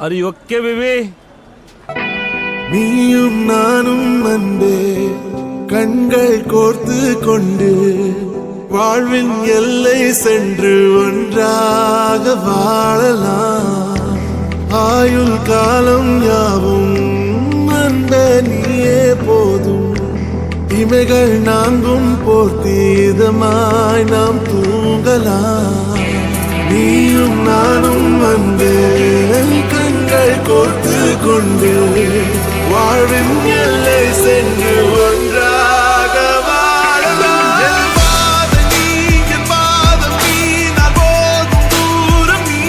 Are you okay, baby? நீயும் நானும் அன்பே கண்கள் கோர்த்து கொண்டு வாழ்வின் எல்லை சென்று ஒன்றாக வாழலாம். ஆயுள் காலம் யாவும் அன்பே நீயே போதும். இமைகள் நான்கும் போர்த்தீதமாய் நாம் தூங்கலாம். நீயும் நானும் அன்பே கண்கள் கோர்த்து கொண்டு வாழ்வின் எல்லை சென்று ஒன்றாக வாழலாம். என் பாதம் நீ, என் பாதம் நீ, நான் போகும் தூரம் நீ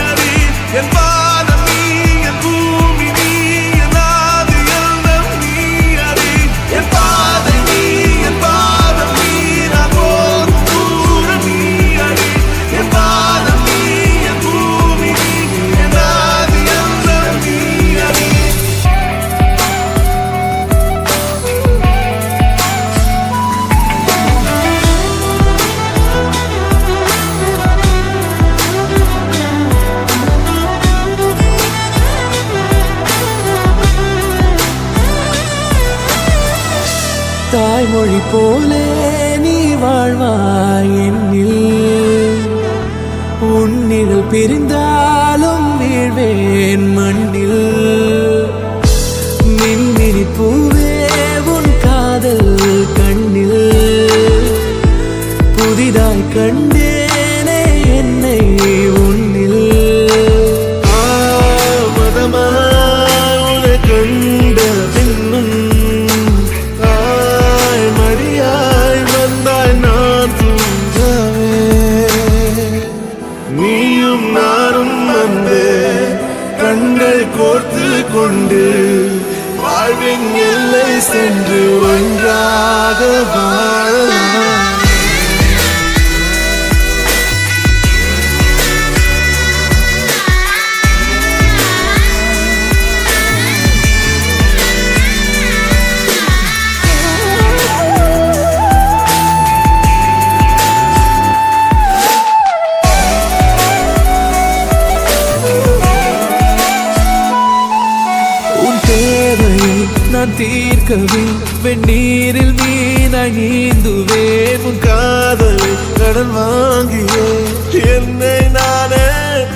அறி. என் பாதம் நீ, என் பூமி நீ, என் ஆதி எல்லாம் நீ அறி. என் பாதம் நீ, என் பாதம் நீ, நான் போகும் தூரம் நீ அறி. என் பாதம் நீ, என் பூமி நீ, என் ஆதி எல்லாம் நீ அறி. தாய்மொழி போலே நீ வாழ்வாய் என்னில். உன்னில் பிரிந்தாலும் வீழ்வேன் மண்ணில். மின்மினி பூவே உன் காதல் கண்ணில். புதிதாய் கண்டேனே என்னை உன்னில். மதமாய் கண்ட பின்னும் தாய் மடியாய் வந்தாய் நான் தூங்கவே. நீயும் நானும் அன்பே கண்கள் கோர்த்து கொண்டு வாழ்வின் எல்லை சென்று ஒன்றாக வாழலாம். உன் தேவையை நான் தீர்க்கவே வெந்நீரில் மீனாய் நீந்துவேன். உன் காதலை கடன் வாங்கியே என்னை நானே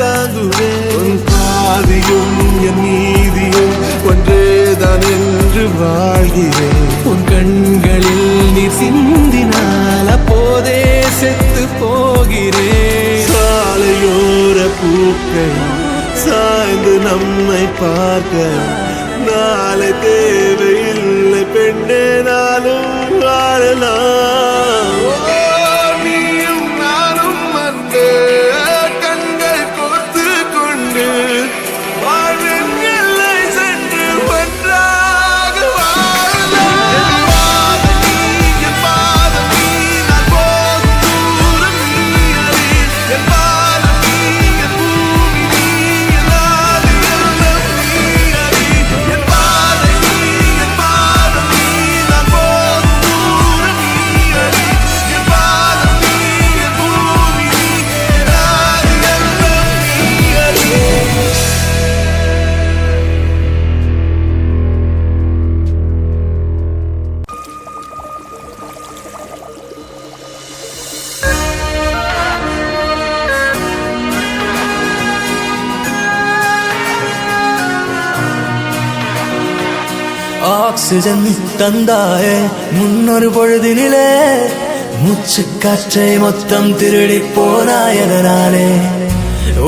தாங்குவேன். உன் பாதியும் என் நீதியும் ஒன்றேதான் என்று வாழ்கிறேன். உன் கண்களில் நீர் சிந்தினால் அப்போதே செத்து போகிறேன். சாலையோர பூக்கள் சாய்ந்து நம்மை பார்க்க நாளை தேவையில்லை பெண்ணே நாளும் வாழலாம். நீயும் நானும் அன்பே கண்கள் கோர்த்து கொண்டு வாழ்வின் எல்லை சென்று ஒன்றாக வாழலாம். என் பாதம் நீ, என் பாதம் நீ, நான் போகும் தூரம் நீ அறி. என் பாதம் நீ, என் பூமி நீ, என் ஆதி எல்லாம் நீ அறி. என் பாதம் நீ, என் பாதம் நீ, நான் போகும் தூரம் நீ அறி. என் பாதம் நீ, என் பூமி நீ, என் ஆதி எல்லாம் நீ அறி. ஆக்சிஜன் தந்தாயே முன்னொரு பொழுதினிலே. மூச்சு காற்றை மொத்தம் திருடி போனாயதனாலே.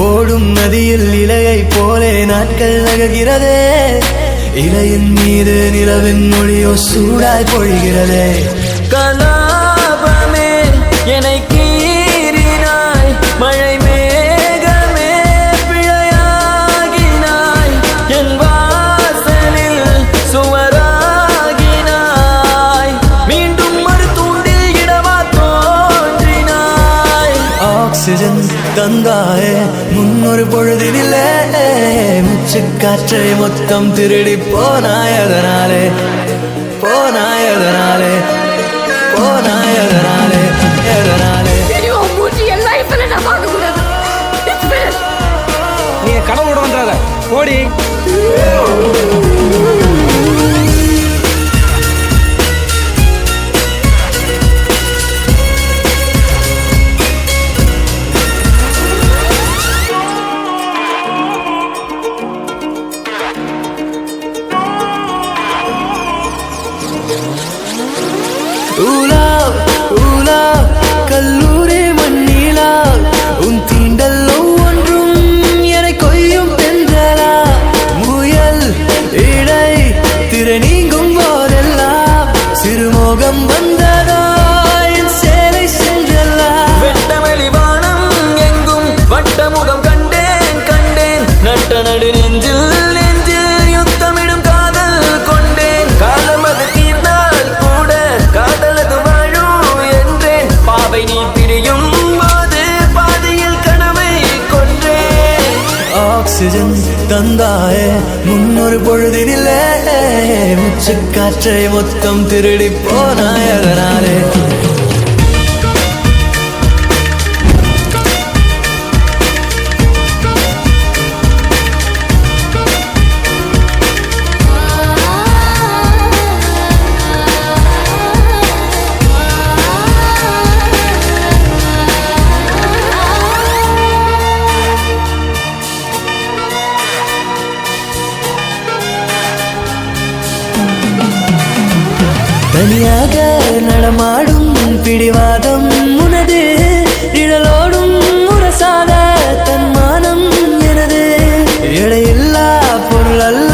ஓடும் நதியில் இலையை போலே நாட்கள் நகர்கிறதே. இலையின் மீது நிலவின் மொழியோ சூடாய் பொழிகிறதே. கலாபமே என்னை கீறினாய். மழை மேகமே பிழையாகினாய். என் வாசலில் சுவராகினாய். மீண்டும் ஒரு தூண்டில் இடமா தோன்றினாய். ஆக்சிஜன் தந்தாயே முன்னொரு பொழுதினிலே. மூச்சு காற்றை மொத்தம் திருடி போனாயதனாலே. போனாயதனாலே போனாயதனாலே எதனாலே. என் மூச்சு என் லைஃப்ல நான் பார்க்க கூடாது. நீ கடவுளோட வந்தாத. போடி. ஊலா ஊலா கல்லூரி மண்ணிலா உன் தீண்டல் ஒவ்வொன்றும் என கொய்யும் தென்றலா முயல் இடை திரை நீங்கும் போதெல்லாம் சிறுமோகம் வந்ததா என் சேலை சென்றல்லா வெட்டவெளி வானம் எங்கும் வட்டமுகம் கண்டேன் கண்டேன் நட்ட நடு நெஞ்சில் நெஞ்சில் யுத்தமிடும் காதல் கொண்டேன் காலம் அது தீர்ந்தால் கூட காதலது வாழும் என்றேன் பாவை நீ பிரியும் போது பாதையில் கனவை கொன்றேன் ஆக்சிஜன் தந்தாயே முன்னொரு பொழுதினிலே முச்சு காற்றை மொத்தம் திருடி போனாய் அதனாலே தனியாக நடமாடும் பிடிவாதம் உனது நிழலோடும் முரசாத தன்மானம் எனது எடையில்லா பொருள் அல்ல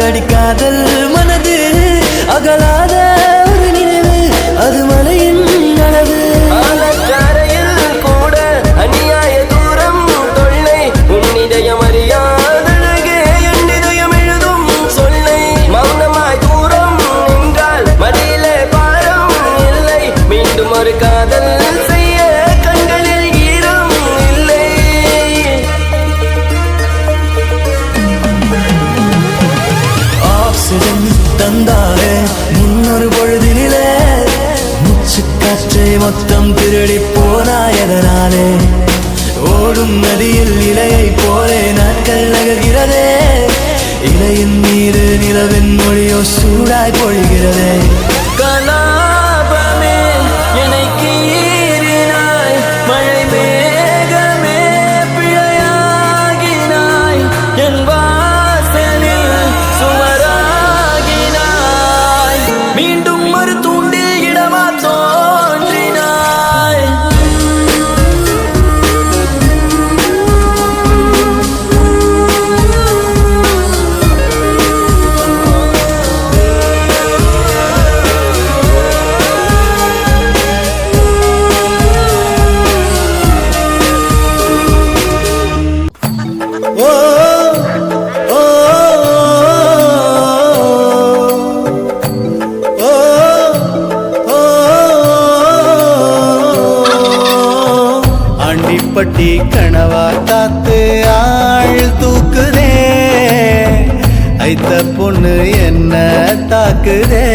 அடிக்காதல் மனது அகலாத ஒரு நினைவு அது மலையின் அளவு ஆலச்சாரையில் கூட அநியாய தூரம் தொல்லை உன் இதயம் அறியாதழகே என் இதயம் எழுதும் சொல்லை மௌனமாய் தூரம் நின்றால் மடியிலே பாரம் இல்லை மீண்டும் ஒரு காதல் செய்ய கண்களில் ஈரம் இல்லை ஆக்சிஜன் தந்தாலே முன்னொரு பொழுதினிலே முச்சு காற்றை மொத்தம் திருடி போனாய் அதனாலே ஓடும் நதியில் இலையை போலே நாட்கள் நகர்கிறதே இலையின் மீது நிலவின் மொழியோ சூடாய் பொழிகிறதே கலாபமே என்னை கீறினாய் மழை மேகமே பிழையாகினாய் என் வாசலில் சுவராகினாய் மீண்டும் ஒரு தூண்டில் இடமா தோன்றினாய் ஓ ஓ ஓ ஓ ஆண்டிப்பட்டி கனவா காத்து ஆள் தூக்குதே ஐத்த பொண்ணு என்ன தாக்குதே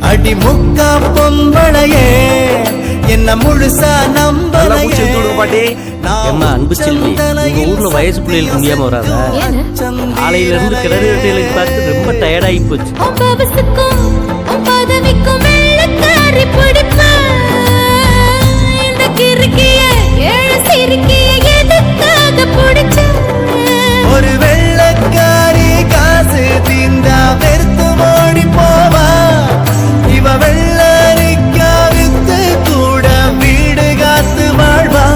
அடி முக்கா பொம்பளையே என்ன முழுசா நம்பலையே ஏம்மா அன்பு செல்வி, உங்க ஊர்ல வயசு பிள்ளைகளுக்கு முடியாம வராதா? காலையில இருந்து கிணறு வெட்டைகளுக்கு பார்த்து ரொம்ப டயர்டாகி போச்சு. ஒரு வெள்ளக்காரி காசு தீந்தா வெறுத்து ஓடி போவா இவ வெள்ளரிக்கா வித்து கூட வீடு காத்து வாழ்வா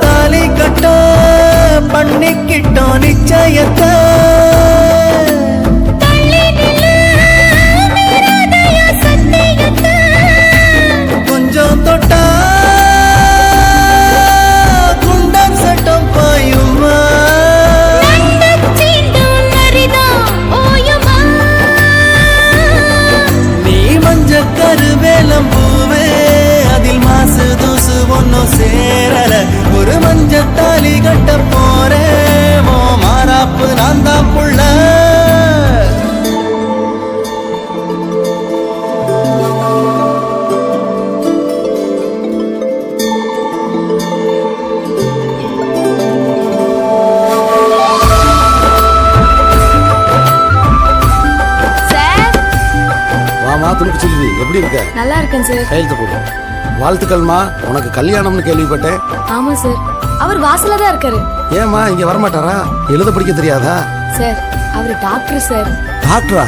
தாலி கட்டோ பண்ணிக்கிட்டோம் நிச்சயத்தை கொஞ்சம் தொட்டா குண்டம் சட்டம் பாயுமா நீ மஞ்ச கருவேலம் பூவே அதில் மாசு தூசு ஒன்னும் சேரல ஒரு மஞ்ச தாலி கட்ட போறேன் மாறாப்பு நான் தான் எப்படி இருக்க? நல்லா இருக்கேன் சார். கையெழுத்து போடு. வாழ்த்துக்கள்மா, உனக்கு கல்யாணம்னு கேள்விப்பட்டேன். ஆமா சார், அவர் வாசல்ல தான் இருக்காரு. ஏமா இங்க வரமாட்டாரா? எழுத படிக்க தெரியாதா? சார், அவர் டாக்டர் சார். டாக்டரா?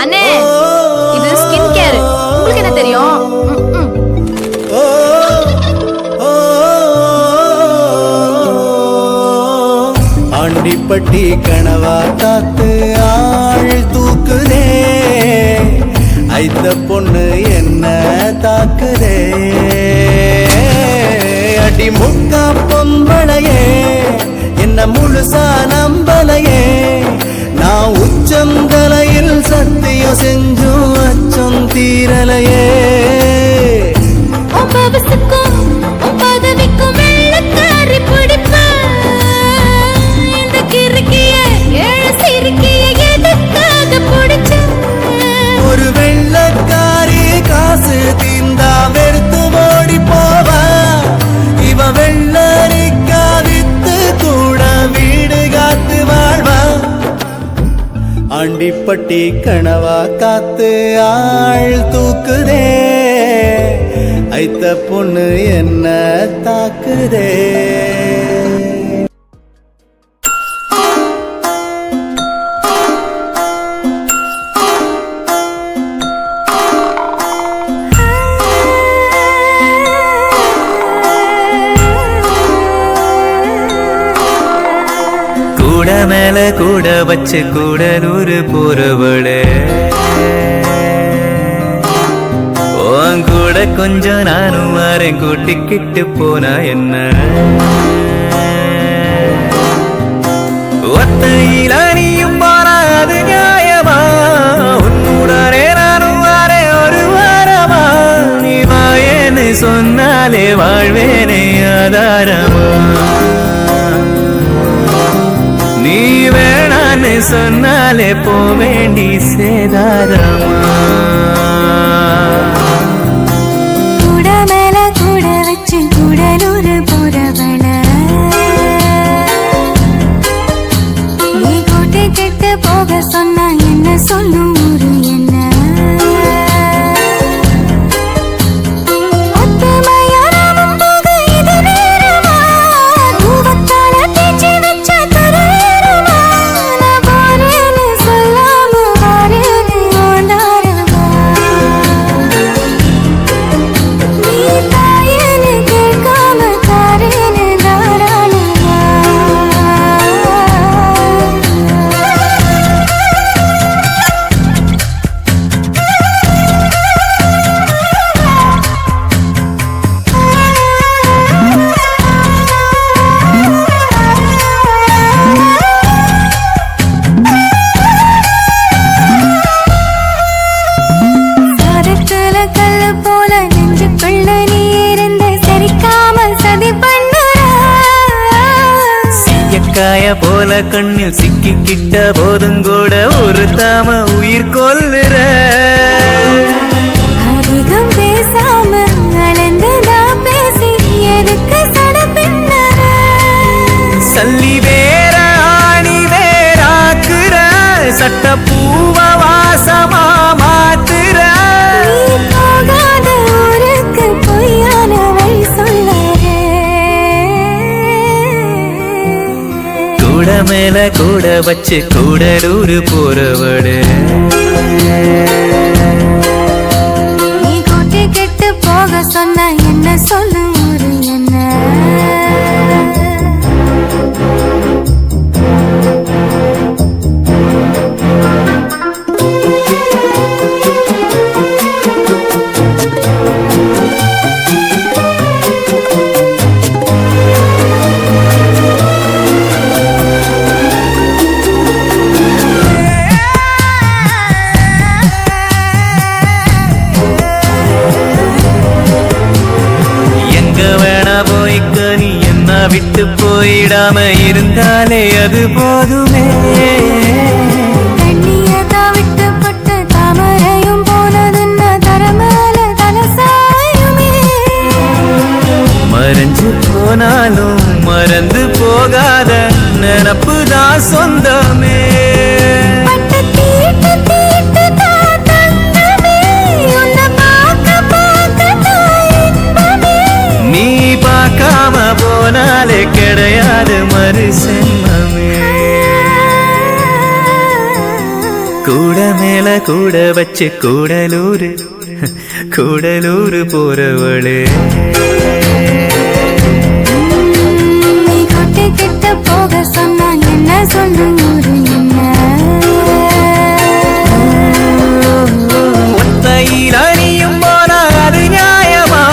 அண்ணே, இது ஸ்கின் கேர். உங்களுக்கு என்ன தெரியும்? ஆண்டிப்பட்டி கனவா காத்து ஆள் தூக்குதே, ஐத்த பொண்ணு என்ன தாக்குதே, அடி முக்கா பொம்பளையே என்ன முழுசா நம்பலையே, நான் உச்சந்தலையில் சத்தியம் செஞ்சும் அச்சம் தீரலையே. ஒரு வெள்ளக்காரி காசு தீந்தா வெறுத்து ஓடி போவா, இவ வெள்ளரிக்கா வித்து கூட வீடு காத்து வாழ்வா. ஆண்டிப்பட்டி கனவா காத்து ஆள் தூக்குதே, ஐத்த பொண்ணு என்ன தாக்குதே. கூட மேல கூட வச்சு கூடலூரு போறவளே, உன் கூட கொஞ்சம் நானும் வரேன், கூட்டிக்கிட்டு போனா என்ன? ஒத்தையில நீயும் போனா அது நியாயமா? உன்னுடனே நானும் வரேன் ஒரு வாரமா? நீ வாயேன்னு சொன்னாலே வாழ்வேனே ஆதாரமா? நீ வேணான்னு சொன்னாலே போவேண்டி சேதாரமா? கூட மேல கூட வச்சு கூடலூரு போறவள, நீ கூட்டி கெட்டு போக சொன்னா என்ன சொல்லும் ஊரு என்ன? போல கண்ணில் சிக்கிக்கிட்ட போதும் கூட ஒரு தாம உயிர் கொல்லுற. அதிகம் பேசாம அளந்துதான் பேசி எதுக்கு சடப்பின்னற? சல்லி வேற ஆணி வேறாக்குற, சட்ட பூவ வாசமா மாத்துற. போகாத ஊருக்கு பொய்யான வழி சொல்லாரே. கூட மேல கூட வச்சு கூடலூரு போறவடு, பேசாம இருந்தாலே அது போதுமே. தண்ணியதா விட்டுப்பட்ட தாமரையும் போனதுன்னா தரமேல தலசாயுமே. மறைஞ்சு போனாலும் மறந்து போகாத நினப்புதான் சொந்தமே. பட்ட தீட்டு தீட்டு தான் தங்கமே, உன்னை பார்க்க பார்க்க தான் இன்பமே. நீ பார்க்காம போனாலே கிடையாது மறு சென்மமே. கூட மேல கூட வச்சு கூடலூரு கூடலூரு போறவளே. நீ கொட்டை கிட்ட போக சொன்னா என்ன சொல்லும் ஊரு என்ன? ஒத்தையில் அணியும் போனா அது நியாயமா?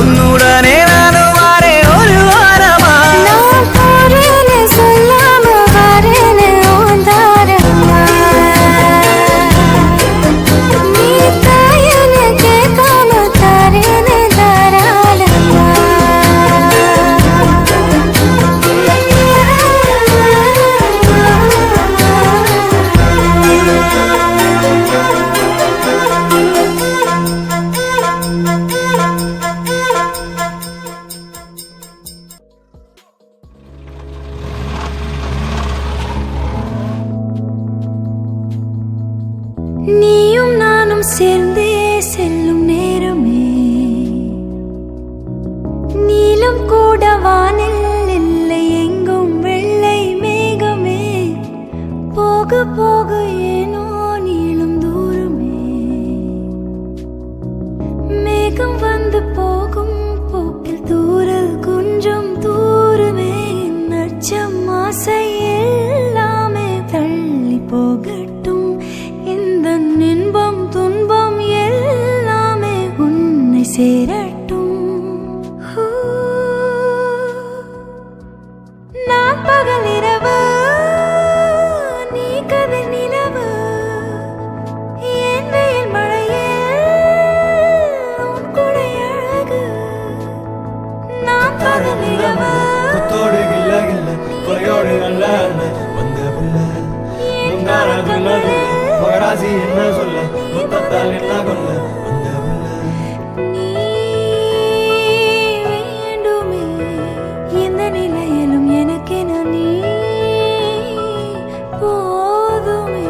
உன்னுடனே நானும் வாரேன் ஒரு வாரமா? நான் போறேன்னு சொல்லாம வரேன்னு ஓந்தாரம்மா. நீ தாயன்னு கேட்காம தாரேன்னு தாராளம்மா. நீயும் நானும் சேர்ந்தே செல்லும் நேரமே, நீலம் கூட வானில் இல்லை எங்கும் வெள்ளை மேகமே. போக போக ஏனோ நீளும் தூரமே, மேகம் வந்து போகும் போக்கில் தூரல் கொஞ்சம் தூரமே. நச்சம் ஆசை எல்லாமே தள்ளி போகட்டும், இந்த இன்பம் துன்பம் எல்லாமே உன்னை சேரட்டும். நான் பகல் இரவு, நீ கதிர் நிலவு, என் வெயில் மழையே உன் குடை அழகு. நான் பகல் இரவு, குத்தோடு கில்ல கில்ல கொலையோடு நல்ல அண்ணன் வந்த புள்ள முந்தான துள்ளது மகராசி என்ன சொல்ல முத்தத்தால் என்ன கொல்ல வந்த புள்ள. நீ வேண்டுமே எந்த நிலையிலும் எனக்கென நீ போதுமே.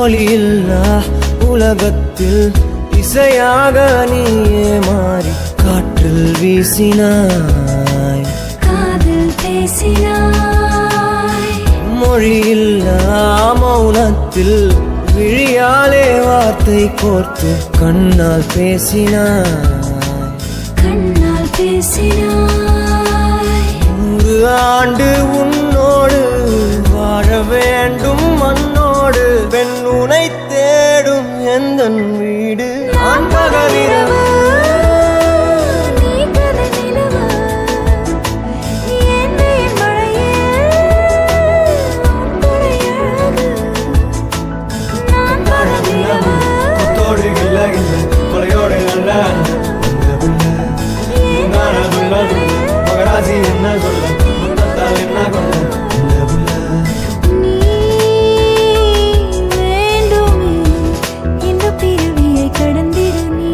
ஒளியில்லா உலகத்தில் இசையாக நீயே மாறி காற்றில் வீசினாய். காதில் பேசினாய், மொழியில்லா மௌனத்தில் விழியாலே வார்த்தை கோர்த்து கண்ணால் பேசினாய். கண்ணால் பேசினாய். 100 ஆண்டு உன்னோடு வாழ வேண்டும் மண்ணோடு. பெண் உனை தேடும் எந்தன் வீடு நான் பகலிரவு. நீ கதிர் நிலவு, என் வெயில் மழையே உன் குடை அழகு. நான் பகல் இரவு, குத்தோடு கில்ல கில்ல கொலையோடு நல்ல அண்ணன் வந்த புள்ள முந்தான துள்ளது மகராசி என்ன சொல்ல முத்தத்தால் என்ன கொல்ல வந்த புள்ள. நீ வேண்டுமே இந்த பிறவியை கடந்திட நீ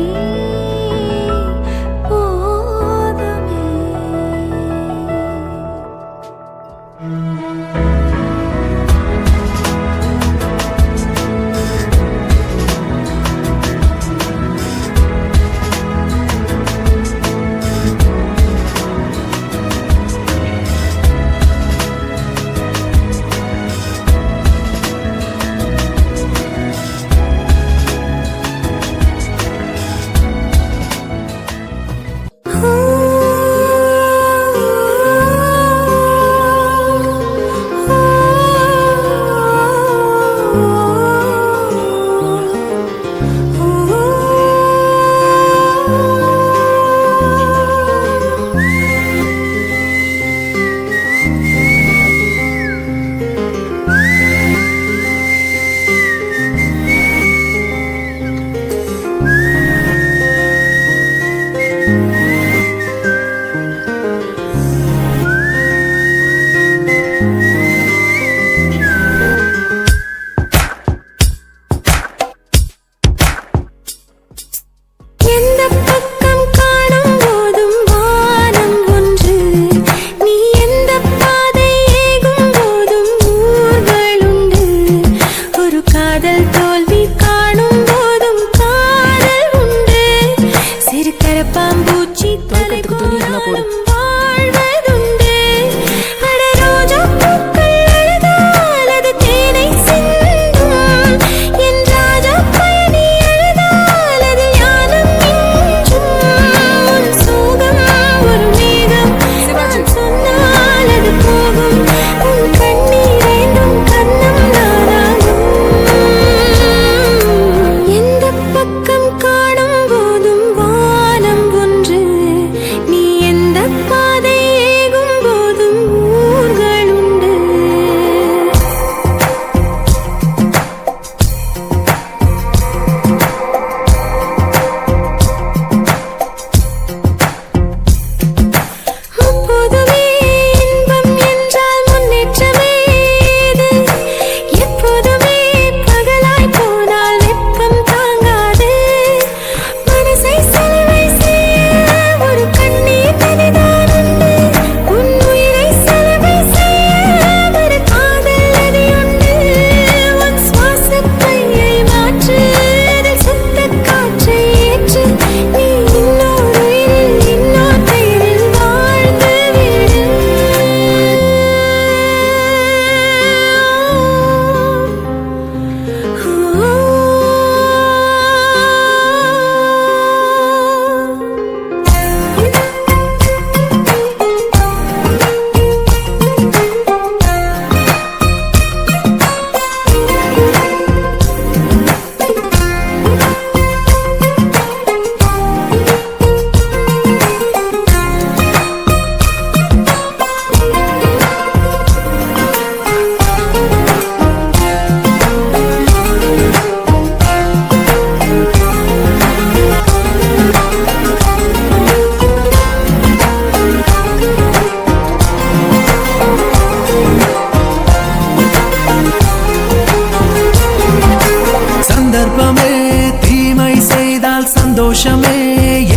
சந்தோஷமே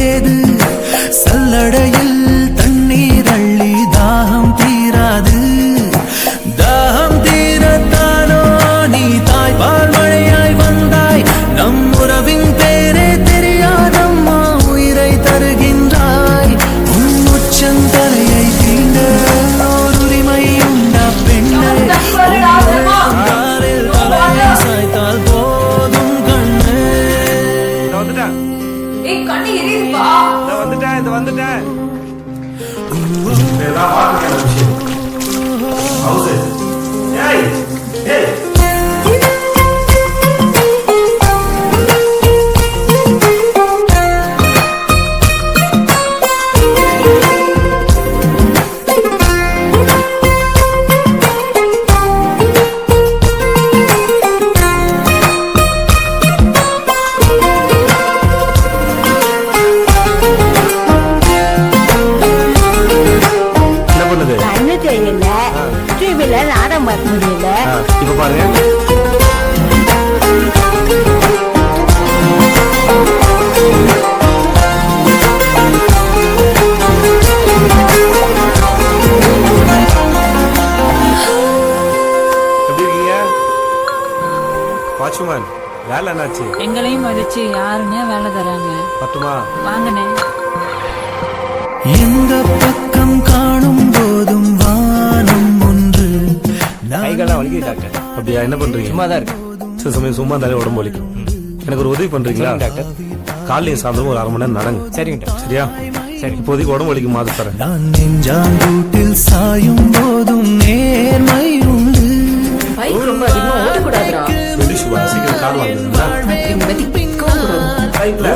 ஏது சல்லடையில் தண்ணீர் அள்ளி தாகம் தீராது தாகம் தீரத்தானோ நீ தாய்பால் மழையாய் வந்தாய் நம் உறவின் பேரே தெரியாதம்மா உயிரை தருகின்றாய் உன் உச்சந்தலையை தீண்ட ஓர் உரிமை உண்டா பெண்ணை காலில் தலையை சாய்த்தால் போதும் கண்ணே கண்ணு தெரியல டிவில நாடகம் பார்க்க முடியல இப்ப பாருங்க எப்படி இருக்கீங்க வாட்ச்மேன் வேலை என்னாச்சு எங்களையும் மதிச்சு யாருன்னு வேலை தராங்க பட்டுமா வாங்கண்ணே எந்த பக்கம் காணும் போதும் வானம் ஒன்று கைகள்லாம் வலிக்குது டாக்டர். அப்படியா என்ன பண்றீங்க சும்மா தான் இருக்கு. சில சமயம் சும்மா இருந்தாலே உடம்பு வலிக்கும் எனக்கு ஒரு உதவி பண்றீங்களா டாக்டர். காலையும் சாயந்தரம் ஒரு 1/2 மணி நேரம் நடங்க சரிங்க டாக்டர். சரியா சரி. இப்போதைக்கு உடம்பு வலிக்கு மாத தரேன் நான் நெஞ்சாங்கூட்டில் சாயும் போதும் நேர்மை உண்டு ரொம்ப அதிகமா ஓடக்கூடாதுடா. சீக்கிரம் கார் வாங்குறீங்களா நிம்மதி. பைக்ல